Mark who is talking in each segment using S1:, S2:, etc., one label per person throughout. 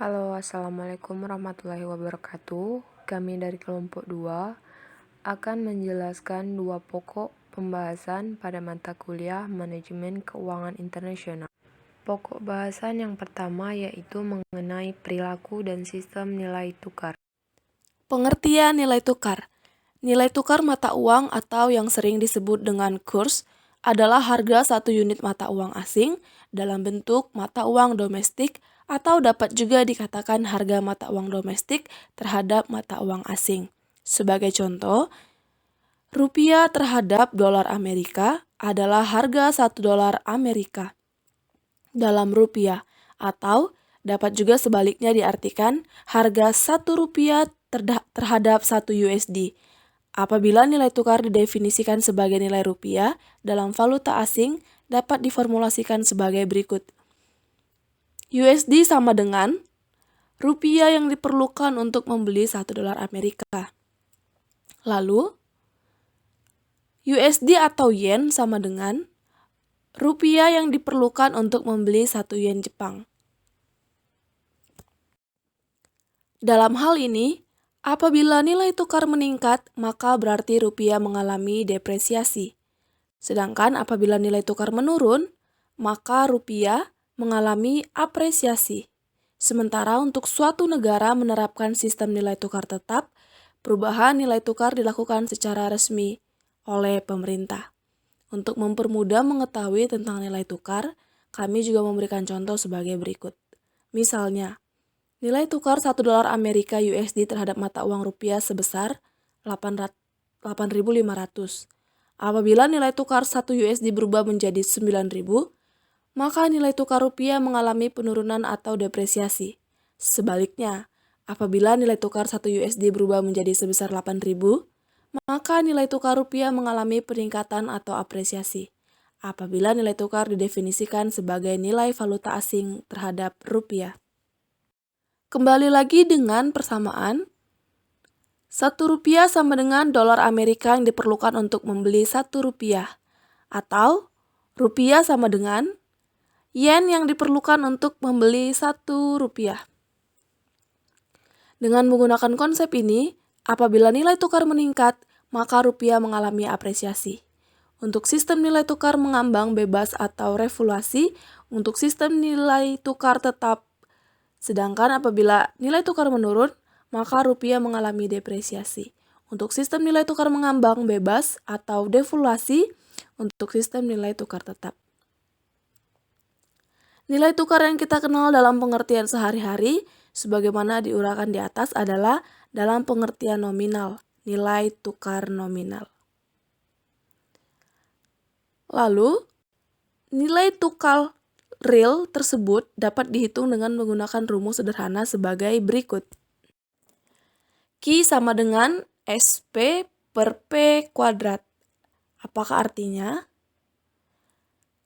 S1: Halo, Assalamualaikum warahmatullahi wabarakatuh. Kami dari kelompok 2 akan menjelaskan dua pokok pembahasan pada mata kuliah Manajemen Keuangan Internasional. Pokok bahasan yang pertama yaitu mengenai perilaku dan sistem nilai tukar.
S2: Pengertian nilai tukar. Nilai tukar mata uang atau yang sering disebut dengan kurs adalah harga satu unit mata uang asing dalam bentuk mata uang domestik atau dapat juga dikatakan harga mata uang domestik terhadap mata uang asing. Sebagai contoh, rupiah terhadap dolar Amerika adalah harga 1 dolar Amerika dalam rupiah atau dapat juga sebaliknya diartikan harga 1 rupiah terhadap 1 USD. Apabila nilai tukar didefinisikan sebagai nilai rupiah dalam valuta asing dapat diformulasikan sebagai berikut. USD sama dengan rupiah yang diperlukan untuk membeli 1 dolar Amerika. Lalu, USD atau yen sama dengan rupiah yang diperlukan untuk membeli 1 yen Jepang. Dalam hal ini, apabila nilai tukar meningkat, maka berarti rupiah mengalami depresiasi. Sedangkan apabila nilai tukar menurun, maka rupiah mengalami apresiasi. Sementara untuk suatu negara menerapkan sistem nilai tukar tetap, perubahan nilai tukar dilakukan secara resmi oleh pemerintah. Untuk mempermudah mengetahui tentang nilai tukar, kami juga memberikan contoh sebagai berikut. Misalnya, nilai tukar 1 dolar Amerika USD terhadap mata uang rupiah sebesar 8.500. Apabila nilai tukar 1 USD berubah menjadi 9.000, maka nilai tukar rupiah mengalami penurunan atau depresiasi. Sebaliknya, apabila nilai tukar 1 USD berubah menjadi sebesar 8.000, maka nilai tukar rupiah mengalami peningkatan atau apresiasi. Apabila nilai tukar didefinisikan sebagai nilai valuta asing terhadap rupiah. Kembali lagi dengan persamaan, 1 rupiah sama dengan dolar Amerika yang diperlukan untuk membeli 1 rupiah. Atau rupiah sama dengan yen yang diperlukan untuk membeli 1 rupiah. Dengan menggunakan konsep ini, apabila nilai tukar meningkat, maka rupiah mengalami apresiasi. Untuk sistem nilai tukar mengambang bebas atau revaluasi, untuk sistem nilai tukar tetap. Sedangkan apabila nilai tukar menurun, maka rupiah mengalami depresiasi. Untuk sistem nilai tukar mengambang bebas atau devaluasi, untuk sistem nilai tukar tetap. Nilai tukar yang kita kenal dalam pengertian sehari-hari, sebagaimana diuraikan di atas adalah dalam pengertian nominal, nilai tukar nominal. Lalu, nilai tukar real tersebut dapat dihitung dengan menggunakan rumus sederhana sebagai berikut. Q sama dengan SP per P kuadrat. Apakah artinya?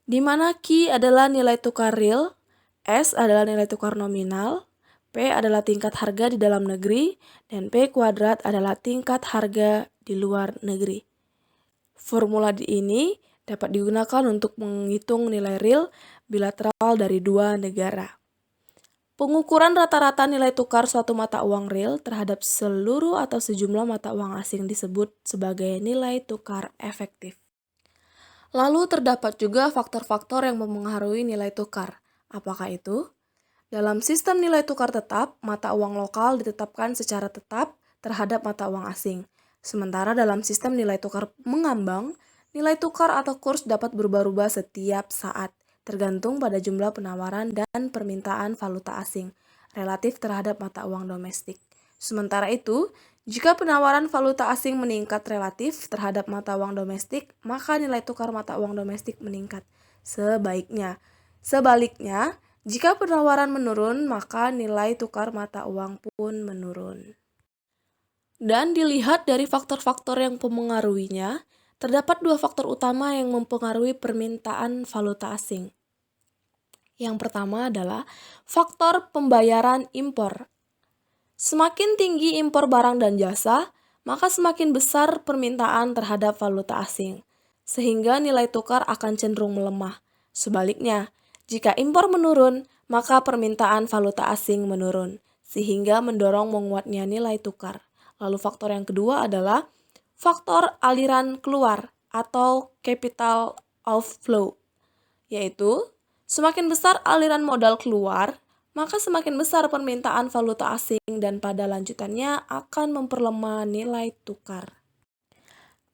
S2: Di mana Q adalah nilai tukar real, S adalah nilai tukar nominal, P adalah tingkat harga di dalam negeri, dan P kuadrat adalah tingkat harga di luar negeri. Formula ini dapat digunakan untuk menghitung nilai real bilateral dari dua negara. Pengukuran rata-rata nilai tukar suatu mata uang real terhadap seluruh atau sejumlah mata uang asing disebut sebagai nilai tukar efektif. Lalu terdapat juga faktor-faktor yang mempengaruhi nilai tukar. Apakah itu? Dalam sistem nilai tukar tetap, mata uang lokal ditetapkan secara tetap terhadap mata uang asing. Sementara dalam sistem nilai tukar mengambang, nilai tukar atau kurs dapat berubah-ubah setiap saat, tergantung pada jumlah penawaran dan permintaan valuta asing relatif terhadap mata uang domestik. Sementara itu, jika penawaran valuta asing meningkat relatif terhadap mata uang domestik, maka nilai tukar mata uang domestik meningkat. Sebaliknya, jika penawaran menurun, maka nilai tukar mata uang pun menurun. Dan dilihat dari faktor-faktor yang mempengaruhinya, terdapat dua faktor utama yang mempengaruhi permintaan valuta asing. Yang pertama adalah faktor pembayaran impor. Semakin tinggi impor barang dan jasa, maka semakin besar permintaan terhadap valuta asing, sehingga nilai tukar akan cenderung melemah. Sebaliknya, jika impor menurun, maka permintaan valuta asing menurun, sehingga mendorong menguatnya nilai tukar. Lalu faktor yang kedua adalah faktor aliran keluar atau capital outflow, yaitu semakin besar aliran modal keluar, maka semakin besar permintaan valuta asing dan pada lanjutannya akan memperlemah nilai tukar.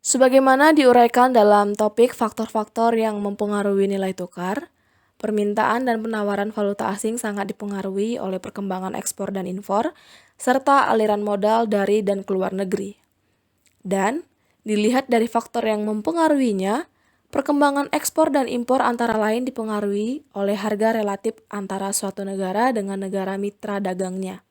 S2: Sebagaimana diuraikan dalam topik faktor-faktor yang mempengaruhi nilai tukar, permintaan dan penawaran valuta asing sangat dipengaruhi oleh perkembangan ekspor dan impor, serta aliran modal dari dan keluar negeri. Dan dilihat dari faktor yang mempengaruhinya, perkembangan ekspor dan impor antara lain dipengaruhi oleh harga relatif antara suatu negara dengan negara mitra dagangnya.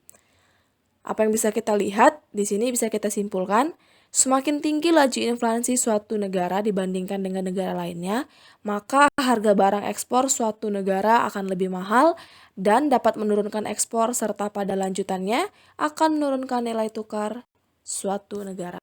S2: Apa yang bisa kita lihat, di sini bisa kita simpulkan, semakin tinggi laju inflasi suatu negara dibandingkan dengan negara lainnya, maka harga barang ekspor suatu negara akan lebih mahal dan dapat menurunkan ekspor serta pada lanjutannya akan menurunkan nilai tukar suatu negara.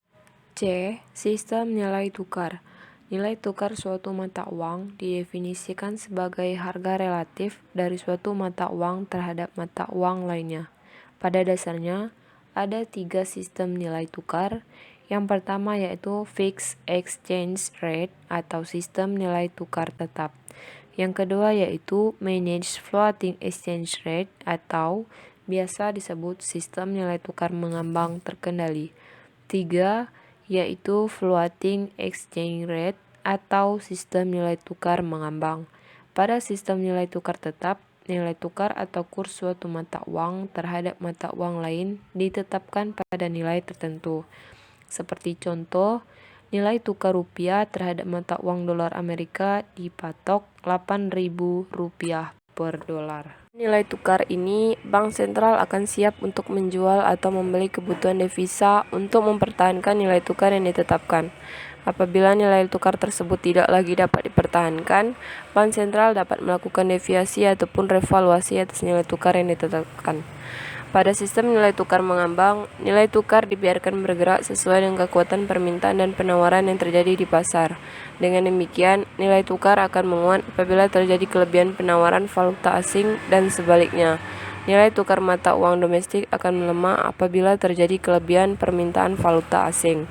S1: C. Sistem nilai tukar. Nilai tukar suatu mata uang didefinisikan sebagai harga relatif dari suatu mata uang terhadap mata uang lainnya. Pada dasarnya, ada 3 sistem nilai tukar. Yang pertama yaitu Fixed Exchange Rate atau sistem nilai tukar tetap. Yang kedua yaitu Managed Floating Exchange Rate atau biasa disebut sistem nilai tukar mengambang terkendali. 3 yaitu Floating Exchange Rate atau sistem nilai tukar mengambang. Pada sistem nilai tukar tetap, nilai tukar atau kurs suatu mata uang terhadap mata uang lain ditetapkan pada nilai tertentu. Seperti contoh, nilai tukar rupiah terhadap mata uang dolar Amerika dipatok Rp8.000 per dolar. Nilai tukar ini, bank sentral akan siap untuk menjual atau membeli kebutuhan devisa untuk mempertahankan nilai tukar yang ditetapkan. Apabila nilai tukar tersebut tidak lagi dapat dipertahankan, bank sentral dapat melakukan deviasi ataupun revaluasi atas nilai tukar yang ditetapkan. Pada sistem nilai tukar mengambang, nilai tukar dibiarkan bergerak sesuai dengan kekuatan permintaan dan penawaran yang terjadi di pasar. Dengan demikian, nilai tukar akan menguat apabila terjadi kelebihan penawaran valuta asing dan sebaliknya. Nilai tukar mata uang domestik akan melemah apabila terjadi kelebihan permintaan valuta asing.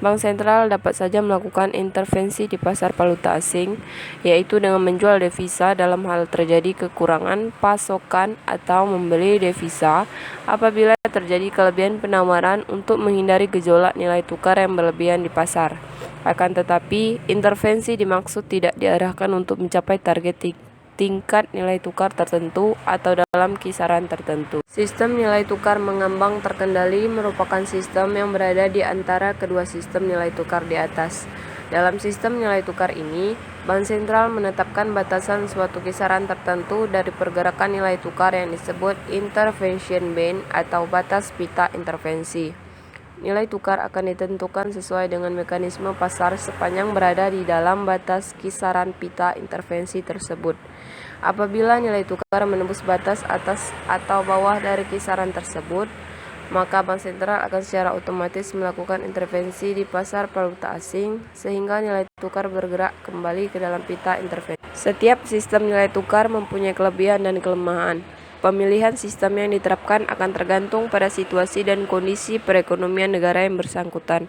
S1: Bank sentral dapat saja melakukan intervensi di pasar valuta asing, yaitu dengan menjual devisa dalam hal terjadi kekurangan pasokan atau membeli devisa apabila terjadi kelebihan penawaran untuk menghindari gejolak nilai tukar yang berlebihan di pasar. Akan tetapi, intervensi dimaksud tidak diarahkan untuk mencapai target tingkat nilai tukar tertentu atau dalam kisaran tertentu. Sistem nilai tukar mengambang terkendali merupakan sistem yang berada di antara kedua sistem nilai tukar di atas. Dalam sistem nilai tukar ini, bank sentral menetapkan batasan suatu kisaran tertentu dari pergerakan nilai tukar yang disebut intervention band atau batas pita intervensi. Nilai tukar akan ditentukan sesuai dengan mekanisme pasar sepanjang berada di dalam batas kisaran pita intervensi tersebut. Apabila nilai tukar menembus batas atas atau bawah dari kisaran tersebut, maka bank sentral akan secara otomatis melakukan intervensi di pasar valuta asing sehingga nilai tukar bergerak kembali ke dalam pita intervensi. Setiap sistem nilai tukar mempunyai kelebihan dan kelemahan. Pemilihan sistem yang diterapkan akan tergantung pada situasi dan kondisi perekonomian negara yang bersangkutan,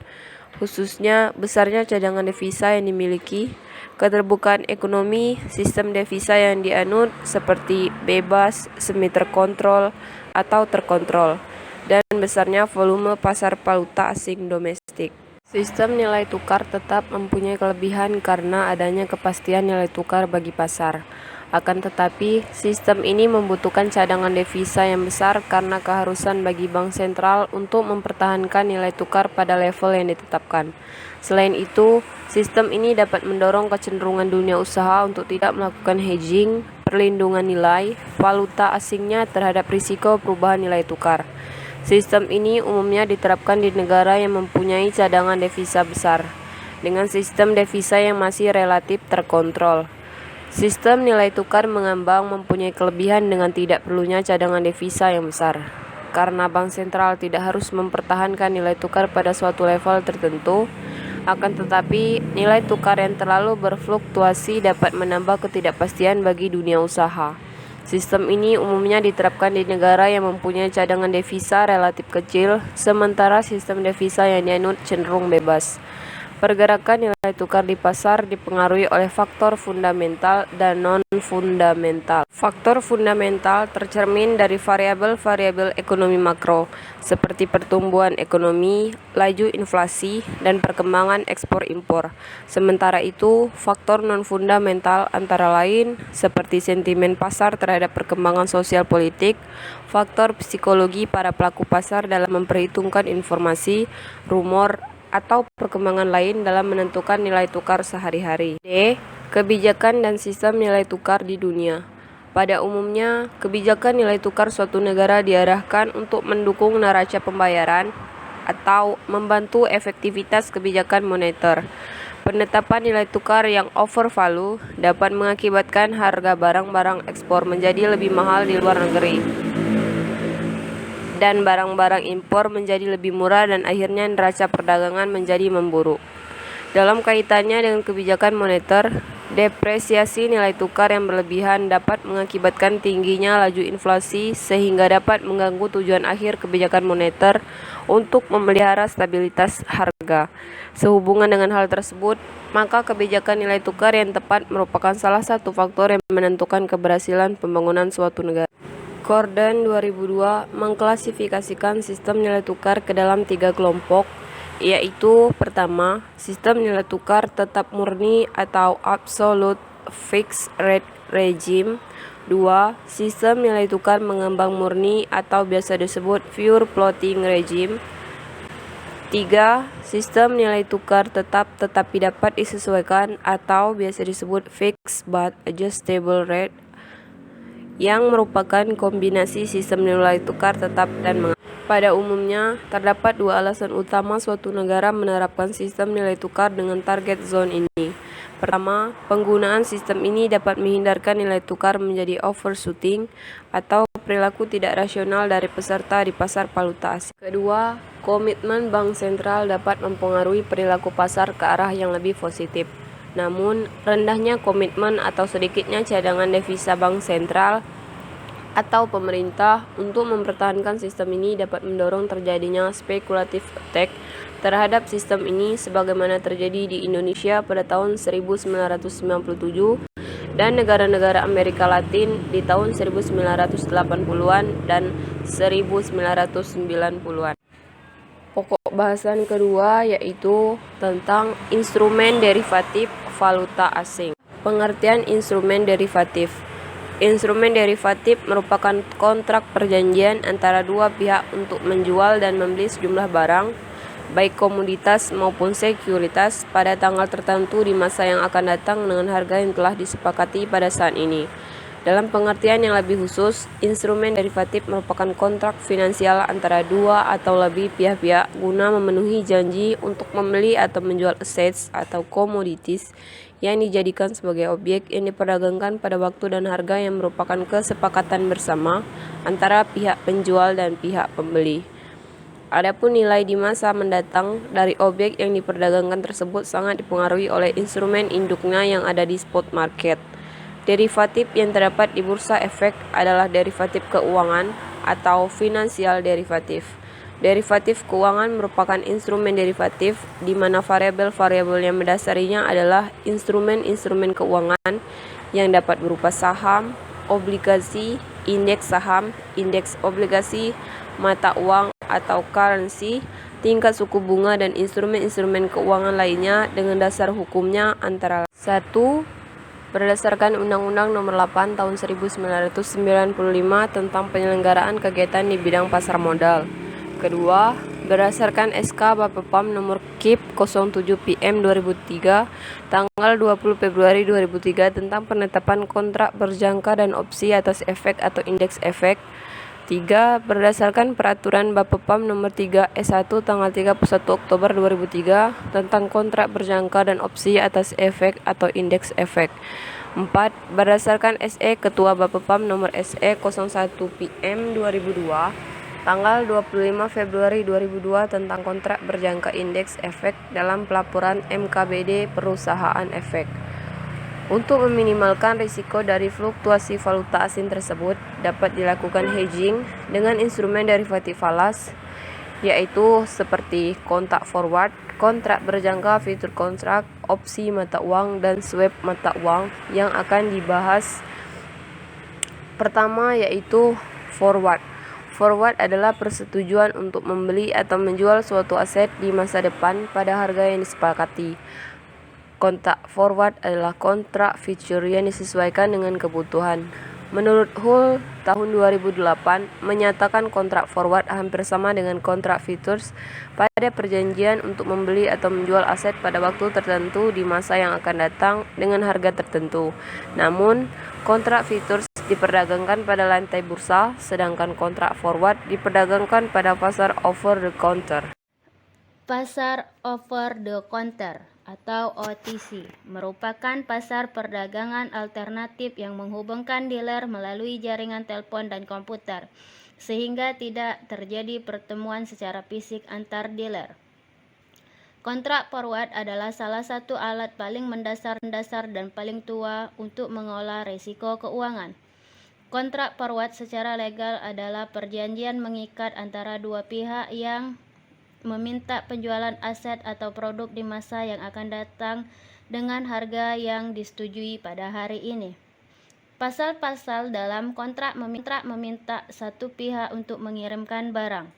S1: khususnya besarnya cadangan devisa yang dimiliki, keterbukaan ekonomi, sistem devisa yang dianut seperti bebas, semi terkontrol, atau terkontrol, dan besarnya volume pasar valuta asing domestik. Sistem nilai tukar tetap mempunyai kelebihan karena adanya kepastian nilai tukar bagi pasar. Akan tetapi, sistem ini membutuhkan cadangan devisa yang besar karena keharusan bagi bank sentral untuk mempertahankan nilai tukar pada level yang ditetapkan. Selain itu, sistem ini dapat mendorong kecenderungan dunia usaha untuk tidak melakukan hedging, perlindungan nilai, valuta asingnya terhadap risiko perubahan nilai tukar. Sistem ini umumnya diterapkan di negara yang mempunyai cadangan devisa besar, dengan sistem devisa yang masih relatif terkontrol. Sistem nilai tukar mengambang mempunyai kelebihan dengan tidak perlunya cadangan devisa yang besar, karena bank sentral tidak harus mempertahankan nilai tukar pada suatu level tertentu. Akan tetapi, nilai tukar yang terlalu berfluktuasi dapat menambah ketidakpastian bagi dunia usaha. Sistem ini umumnya diterapkan di negara yang mempunyai cadangan devisa relatif kecil, sementara sistem devisa yang dianut cenderung bebas. Pergerakan nilai tukar di pasar dipengaruhi oleh faktor fundamental dan non-fundamental. Faktor fundamental tercermin dari variabel-variabel ekonomi makro, seperti pertumbuhan ekonomi, laju inflasi, dan perkembangan ekspor-impor. Sementara itu, faktor non-fundamental antara lain seperti sentimen pasar terhadap perkembangan sosial politik, faktor psikologi para pelaku pasar dalam memperhitungkan informasi, rumor, atau perkembangan lain dalam menentukan nilai tukar sehari-hari. D. Kebijakan dan sistem nilai tukar di dunia. Pada umumnya, kebijakan nilai tukar suatu negara diarahkan untuk mendukung neraca pembayaran atau membantu efektivitas kebijakan moneter. Penetapan nilai tukar yang overvalue dapat mengakibatkan harga barang-barang ekspor menjadi lebih mahal di luar negeri, dan barang-barang impor menjadi lebih murah dan akhirnya neraca perdagangan menjadi memburuk. Dalam kaitannya dengan kebijakan moneter, depresiasi nilai tukar yang berlebihan dapat mengakibatkan tingginya laju inflasi sehingga dapat mengganggu tujuan akhir kebijakan moneter untuk memelihara stabilitas harga. Sehubungan dengan hal tersebut, maka kebijakan nilai tukar yang tepat merupakan salah satu faktor yang menentukan keberhasilan pembangunan suatu negara. Gordon 2002 mengklasifikasikan sistem nilai tukar ke dalam 3 kelompok, yaitu pertama, sistem nilai tukar tetap murni atau absolute fixed rate regime. 2. Sistem nilai tukar mengembang murni atau biasa disebut pure floating regime. 3. Sistem nilai tukar tetap tetapi dapat disesuaikan atau biasa disebut fixed but adjustable rate, yang merupakan kombinasi sistem nilai tukar tetap dan mengembang. Pada umumnya, terdapat 2 alasan utama suatu negara menerapkan sistem nilai tukar dengan target zone ini. Pertama, penggunaan sistem ini dapat menghindarkan nilai tukar menjadi overshooting atau perilaku tidak rasional dari peserta di pasar valuta asing. Kedua, komitmen bank sentral dapat mempengaruhi perilaku pasar ke arah yang lebih positif. Namun, rendahnya komitmen atau sedikitnya cadangan devisa bank sentral atau pemerintah untuk mempertahankan sistem ini dapat mendorong terjadinya speculative attack terhadap sistem ini sebagaimana terjadi di Indonesia pada tahun 1997 dan negara-negara Amerika Latin di tahun 1980-an dan 1990-an. Pokok bahasan kedua yaitu tentang instrumen derivatif valuta asing. Pengertian instrumen derivatif. Instrumen derivatif merupakan kontrak perjanjian antara dua pihak untuk menjual dan membeli sejumlah barang, baik komoditas maupun sekuritas, pada tanggal tertentu di masa yang akan datang dengan harga yang telah disepakati pada saat ini. Dalam pengertian yang lebih khusus, instrumen derivatif merupakan kontrak finansial antara dua atau lebih pihak-pihak guna memenuhi janji untuk membeli atau menjual assets atau commodities yang dijadikan sebagai objek yang diperdagangkan pada waktu dan harga yang merupakan kesepakatan bersama antara pihak penjual dan pihak pembeli. Adapun nilai di masa mendatang dari objek yang diperdagangkan tersebut sangat dipengaruhi oleh instrumen induknya yang ada di spot market. Derivatif yang terdapat di bursa efek adalah derivatif keuangan atau financial derivatif. Derivatif keuangan merupakan instrumen derivatif di mana variabel-variabel yang mendasarinya adalah instrumen-instrumen keuangan yang dapat berupa saham, obligasi, indeks saham, indeks obligasi, mata uang atau currency, tingkat suku bunga, dan instrumen-instrumen keuangan lainnya dengan dasar hukumnya antara 1. Berdasarkan Undang-Undang Nomor 8 Tahun 1995 tentang penyelenggaraan kegiatan di bidang pasar modal. Kedua, berdasarkan SK Bapepam Nomor KIP 07 PM 2003 tanggal 20 Februari 2003 tentang penetapan kontrak berjangka dan opsi atas efek atau indeks efek. 3. Berdasarkan Peraturan Bapepam Nomor 3 S1 tanggal 31 Oktober 2003 tentang kontrak berjangka dan opsi atas efek atau indeks efek. 4. Berdasarkan SE Ketua Bapepam Nomor SE 01 PM 2002 tanggal 25 Februari 2002 tentang kontrak berjangka indeks efek dalam pelaporan MKBD perusahaan efek. Untuk meminimalkan risiko dari fluktuasi valuta asing tersebut, dapat dilakukan hedging dengan instrumen derivatif falas, yaitu seperti kontrak forward, kontrak berjangka, future kontrak, opsi mata uang, dan swap mata uang yang akan dibahas. Pertama yaitu forward. Forward adalah persetujuan untuk membeli atau menjual suatu aset di masa depan pada harga yang disepakati. Kontrak forward adalah kontrak future yang disesuaikan dengan kebutuhan. Menurut Hull, tahun 2008 menyatakan kontrak forward hampir sama dengan kontrak futures pada perjanjian untuk membeli atau menjual aset pada waktu tertentu di masa yang akan datang dengan harga tertentu. Namun, kontrak futures diperdagangkan pada lantai bursa, sedangkan kontrak forward diperdagangkan pada pasar over the counter.
S3: Pasar over the counter atau OTC merupakan pasar perdagangan alternatif yang menghubungkan dealer melalui jaringan telepon dan komputer, sehingga tidak terjadi pertemuan secara fisik antar dealer. Kontrak forward adalah salah satu alat paling mendasar dan paling tua untuk mengolah risiko keuangan. Kontrak forward secara legal adalah perjanjian mengikat antara dua pihak yang meminta penjualan aset atau produk di masa yang akan datang dengan harga yang disetujui pada hari ini. Pasal-pasal dalam kontrak meminta satu pihak untuk mengirimkan barang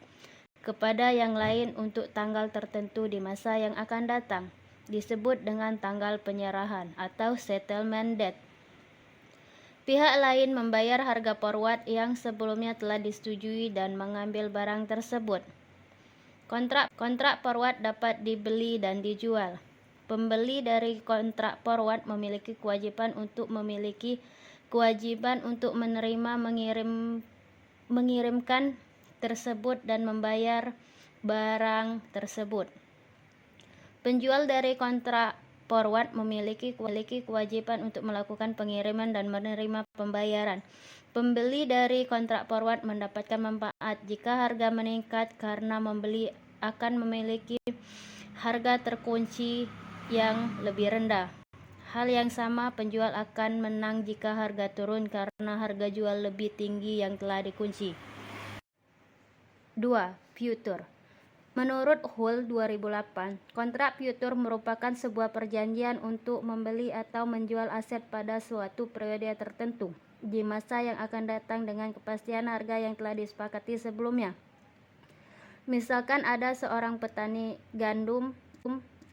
S3: kepada yang lain untuk tanggal tertentu di masa yang akan datang, disebut dengan tanggal penyerahan atau settlement date. Pihak lain membayar harga forward yang sebelumnya telah disetujui dan mengambil barang tersebut. Kontrak forward dapat dibeli dan dijual. Pembeli dari kontrak forward memiliki kewajiban untuk menerima mengirimkan tersebut dan membayar barang tersebut. Penjual dari kontrak forward memiliki kewajiban untuk melakukan pengiriman dan menerima pembayaran. Pembeli dari kontrak forward mendapatkan manfaat jika harga meningkat karena membeli akan memiliki harga terkunci yang lebih rendah. Hal yang sama, penjual akan menang jika harga turun karena harga jual lebih tinggi yang telah dikunci. 2. Future. Menurut Hull 2008, kontrak future merupakan sebuah perjanjian untuk membeli atau menjual aset pada suatu periode tertentu di masa yang akan datang dengan kepastian harga yang telah disepakati sebelumnya. Misalkan ada seorang petani gandum,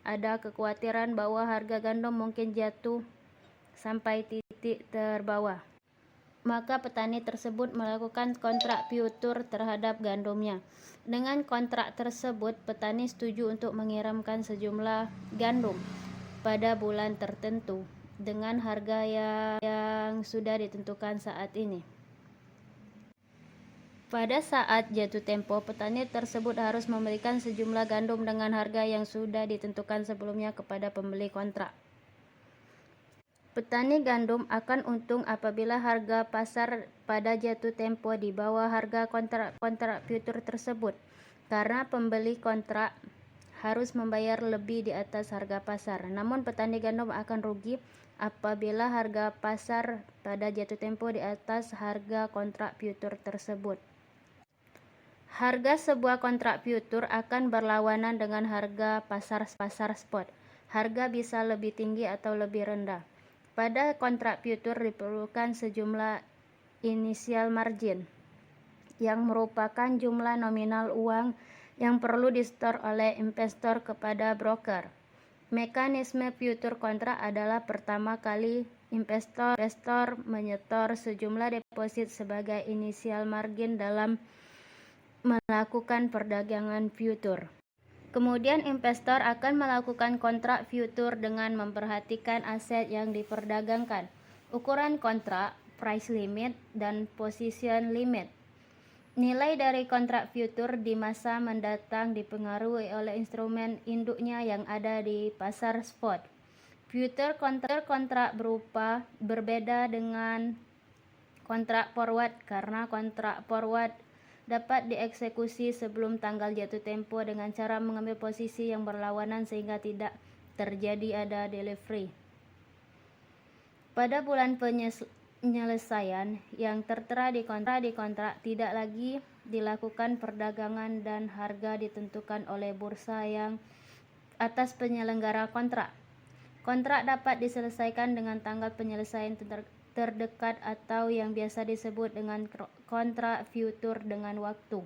S3: ada kekhawatiran bahwa harga gandum mungkin jatuh sampai titik terbawah. Maka petani tersebut melakukan kontrak future terhadap gandumnya. Dengan kontrak tersebut, petani setuju untuk mengirimkan sejumlah gandum pada bulan tertentu dengan harga yang sudah ditentukan saat ini. Pada saat jatuh tempo, petani tersebut harus memberikan sejumlah gandum dengan harga yang sudah ditentukan sebelumnya kepada pembeli kontrak. Petani gandum akan untung apabila harga pasar pada jatuh tempo di bawah harga kontrak future tersebut, karena pembeli kontrak harus membayar lebih di atas harga pasar. Namun petani gandum akan rugi apabila harga pasar pada jatuh tempo di atas harga kontrak future tersebut. Harga sebuah kontrak future akan berlawanan dengan harga pasar spot. Harga bisa lebih tinggi atau lebih rendah. Pada kontrak future diperlukan sejumlah initial margin yang merupakan jumlah nominal uang yang perlu disetor oleh investor kepada broker. Mekanisme future kontrak adalah pertama kali investor menyetor sejumlah deposit sebagai initial margin dalam melakukan perdagangan future. Kemudian investor akan melakukan kontrak future dengan memperhatikan aset yang diperdagangkan, ukuran kontrak, price limit, dan position limit. Nilai dari kontrak future di masa mendatang dipengaruhi oleh instrumen induknya yang ada di pasar spot. Future kontrak berbeda dengan kontrak forward karena kontrak forward dapat dieksekusi sebelum tanggal jatuh tempo dengan cara mengambil posisi yang berlawanan sehingga tidak terjadi ada delivery. Pada bulan penyelesaian yang tertera di kontrak tidak lagi dilakukan perdagangan dan harga ditentukan oleh bursa yang atas penyelenggara kontrak. Kontrak dapat diselesaikan dengan tanggal penyelesaian terdekat atau yang biasa disebut dengan kontrak future dengan waktu.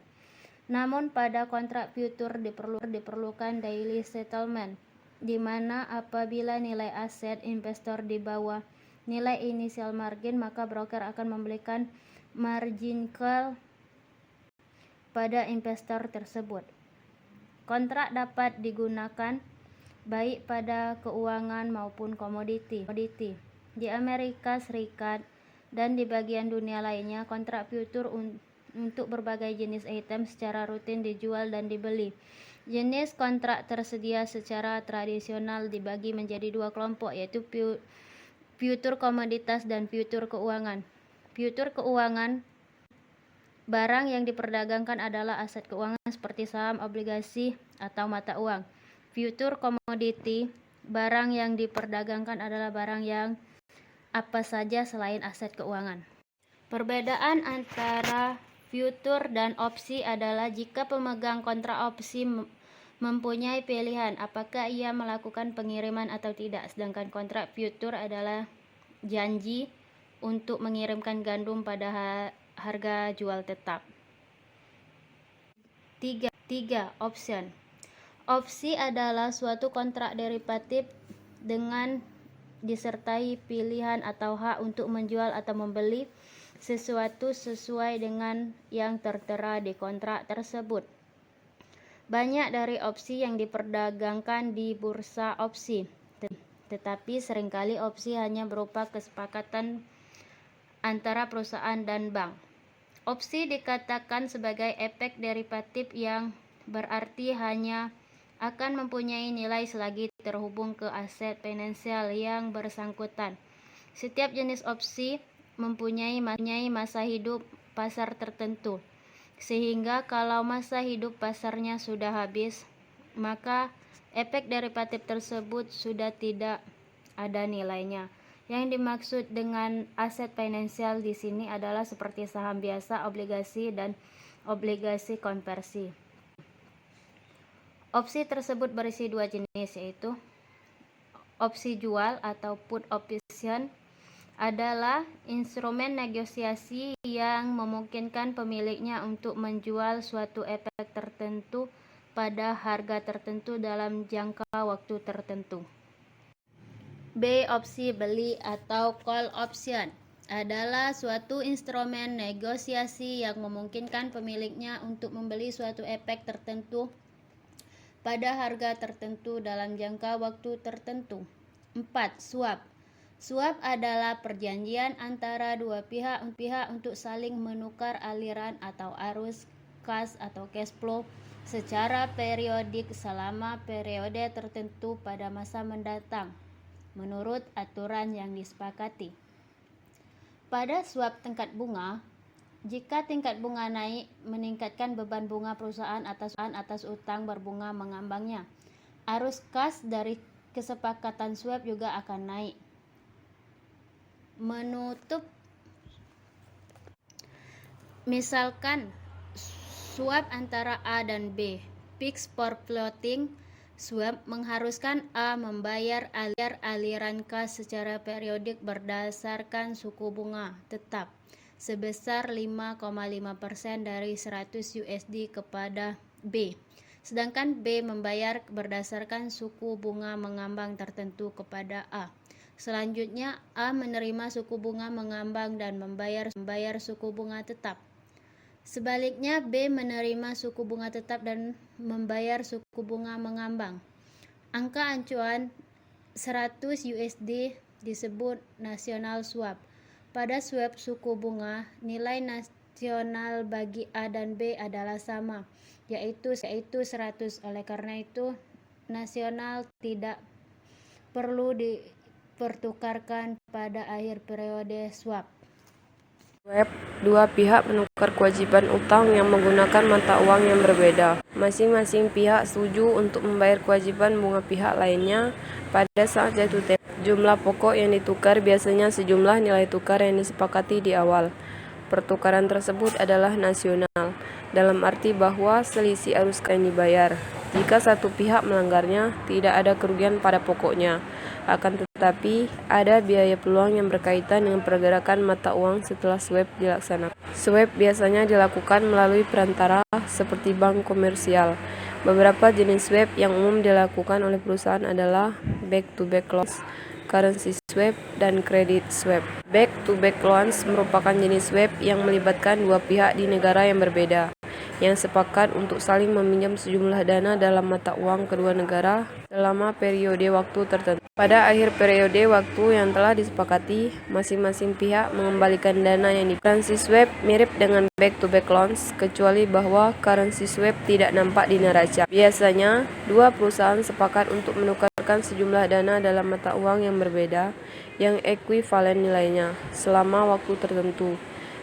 S3: Namun pada kontrak future diperlukan daily settlement, di mana apabila nilai aset investor di bawah nilai initial margin, maka broker akan memberikan margin call pada investor tersebut. Kontrak dapat digunakan baik pada keuangan maupun komoditi. Di Amerika Serikat dan di bagian dunia lainnya, kontrak future untuk berbagai jenis item secara rutin dijual dan dibeli. Jenis kontrak tersedia secara tradisional dibagi menjadi dua kelompok, yaitu future komoditas dan future keuangan. Future keuangan, barang yang diperdagangkan adalah aset keuangan seperti saham, obligasi, atau mata uang. Future commodity, barang yang diperdagangkan adalah barang yang apa saja selain aset keuangan. Perbedaan antara future dan opsi adalah jika pemegang kontrak opsi mempunyai pilihan apakah ia melakukan pengiriman atau tidak, sedangkan kontrak future adalah janji untuk mengirimkan gandum pada harga jual tetap. 3. Option. Opsi adalah suatu kontrak derivatif dengan disertai pilihan atau hak untuk menjual atau membeli sesuatu sesuai dengan yang tertera di kontrak tersebut. Banyak dari opsi yang diperdagangkan di bursa opsi, tetapi seringkali opsi hanya berupa kesepakatan antara perusahaan dan bank. Opsi dikatakan sebagai efek derivatif yang berarti hanya akan mempunyai nilai selagi terhubung ke aset finansial yang bersangkutan. Setiap jenis opsi mempunyai masa hidup pasar tertentu, sehingga kalau masa hidup pasarnya sudah habis, maka efek derivatif tersebut sudah tidak ada nilainya. Yang dimaksud dengan aset finansial di sini adalah seperti saham biasa, obligasi, dan obligasi konversi. Opsi tersebut berisi dua jenis, yaitu opsi jual atau put option adalah instrumen negosiasi yang memungkinkan pemiliknya untuk menjual suatu efek tertentu pada harga tertentu dalam jangka waktu tertentu. B. Opsi beli atau call option adalah suatu instrumen negosiasi yang memungkinkan pemiliknya untuk membeli suatu efek tertentu pada harga tertentu dalam jangka waktu tertentu. 4. Swap. Swap adalah perjanjian antara dua pihak untuk saling menukar aliran atau arus kas atau cash flow secara periodik selama periode tertentu pada masa mendatang, menurut aturan yang disepakati. Pada swap tingkat bunga, jika tingkat bunga naik, meningkatkan beban bunga perusahaan atas utang berbunga mengambangnya. Arus kas dari kesepakatan swap juga akan naik. Menutup, misalkan swap antara A dan B, fixed for floating swap mengharuskan A membayar aliran kas secara periodik berdasarkan suku bunga tetap sebesar 5,5% dari 100 USD kepada B, sedangkan B membayar berdasarkan suku bunga mengambang tertentu kepada A. Selanjutnya, A menerima suku bunga mengambang dan membayar suku bunga tetap. Sebaliknya, B menerima suku bunga tetap dan membayar suku bunga mengambang. Angka acuan 100 USD disebut national swap. Pada swap suku bunga, nilai nasional bagi A dan B adalah sama, yaitu 100. Oleh karena itu, nasional tidak perlu dipertukarkan pada akhir periode swap.
S1: Swap, dua pihak menukar kewajiban utang yang menggunakan mata uang yang berbeda. Masing-masing pihak setuju untuk membayar kewajiban bunga pihak lainnya pada saat jatuh tempo. Jumlah pokok yang ditukar biasanya sejumlah nilai tukar yang disepakati di awal. Pertukaran tersebut adalah nasional, dalam arti bahwa selisih arus yang dibayar. Jika satu pihak melanggarnya, tidak ada kerugian pada pokoknya. Akan tetapi, ada biaya peluang yang berkaitan dengan pergerakan mata uang setelah swap dilaksanakan. Swap biasanya dilakukan melalui perantara seperti bank komersial. Beberapa jenis swap yang umum dilakukan oleh perusahaan adalah back-to-back loans, currency swap, dan credit swap. Back-to-back loans merupakan jenis swap yang melibatkan dua pihak di negara yang berbeda, yang sepakat untuk saling meminjam sejumlah dana dalam mata uang kedua negara selama periode waktu tertentu. Pada akhir periode waktu yang telah disepakati, masing-masing pihak mengembalikan dana yang dipinjam. Currency swap mirip dengan back-to-back loans, kecuali bahwa currency swap tidak nampak di neraca. Biasanya, dua perusahaan sepakat untuk menukarkan sejumlah dana dalam mata uang yang berbeda, yang ekuivalen nilainya, selama waktu tertentu.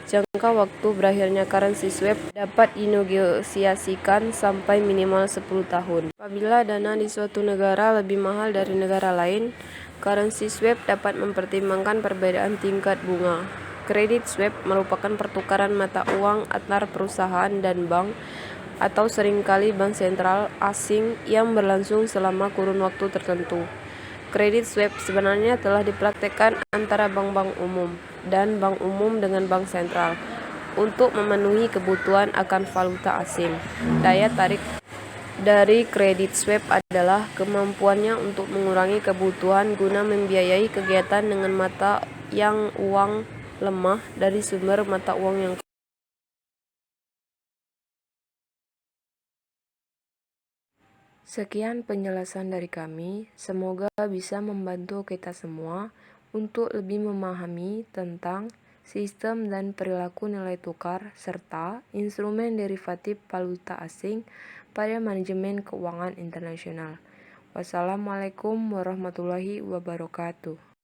S1: Jangka waktu berakhirnya currency swap dapat dinegosiasikan sampai minimal 10 tahun. Apabila dana di suatu negara lebih mahal dari negara lain, currency swap dapat mempertimbangkan perbedaan tingkat bunga. Credit swap merupakan pertukaran mata uang antar perusahaan dan bank, atau seringkali bank sentral asing yang berlangsung selama kurun waktu tertentu. Credit swap sebenarnya telah dipraktekkan antara bank-bank umum dan bank umum dengan bank sentral untuk memenuhi kebutuhan akan valuta asing. Daya tarik dari credit swap adalah kemampuannya untuk mengurangi kebutuhan guna membiayai kegiatan dengan mata yang uang lemah dari sumber mata uang yang kuat. Sekian penjelasan dari kami, semoga bisa membantu kita semua untuk lebih memahami tentang sistem dan perilaku nilai tukar serta instrumen derivatif valuta asing pada manajemen keuangan internasional. Wassalamualaikum warahmatullahi wabarakatuh.